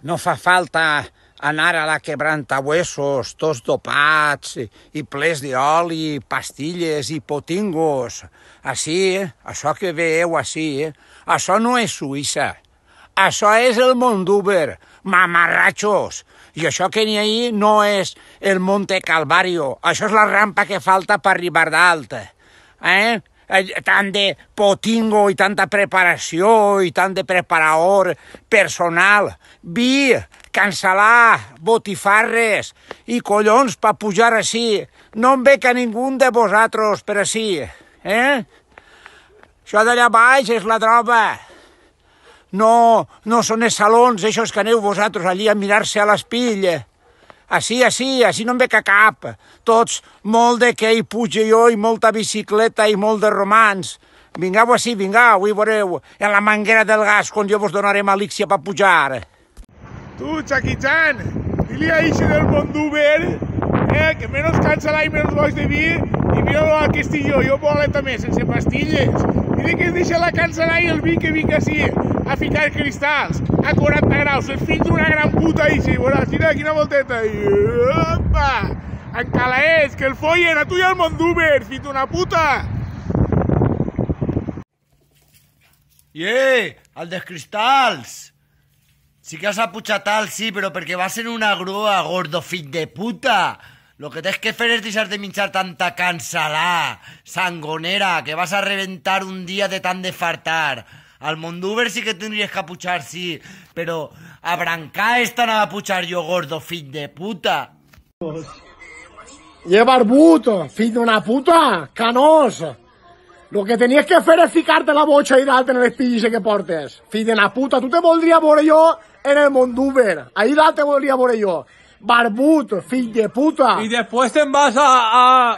No fa falta anar a la quebrantahuesos, tots dopats i plens d'oli, pastilles i potingos. Així, això que veieu així, això no és Suïssa. Això és el Mondúber, mamarratxos. I això que n'hi ha no és el Monte Calvario. Això és la rampa que falta per arribar dalt. Tant de potingo i tanta preparació i tant de preparador personal. Vi, cancel·lar, botifarres i collons per pujar així. No em veig a ningú de vosaltres per així. Això d'allà baix és la droga. No són els salons, eixos que aneu vosaltres allí a mirar-se a l'espill. Així no em veig a cap. Tots molt de que hi puge jo i molta bicicleta i molt de romans. Vingueu així, vingueu, i veureu en la manguera del gas quan jo vos donarem elixir per pujar. Tu, Jackie-chan, dile a ese del Mondúber que menos cancel·lar i menos goig de vi i mira-lo aquí estic jo voler també, sense pastilles. Dile que es deixa la cancel·lar i el vi que vinc així a ficar cristalls a 40 graus, el fill d'una gran puta així, veuràs, mira, quina volteta. I opa, encalaets, que el follen, a tu i al Mondúber, fill d'una puta. El dels cristalls. Sí que has apujat alt, sí, però perquè vas en una grua, gordo fill de puta. Lo que tens que fer és deixar de menjar tanta cancel·là, sangonera, que vas a reventar un dia de tant de fartar. Al Mondúber sí que tindries que apujar, sí, però a brancar estan a apujar jo, gordo fill de puta. Barbut, fill d'una puta, canós. Lo que tenies que fer és ficar-te la botxa i dalt en l'espillice que portes. Fill d'una puta, tu te voldria veure jo en el Mondúber. Ahí dalt te voldria veure jo. Barbut, fill de puta. Y después te vas a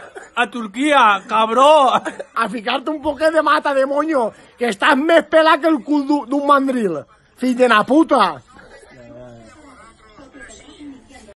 Turquía, cabrón. A ficar-te un poquet de mata de moño, que estàs més pelat que el cul d'un mandril. Fill d'una puta.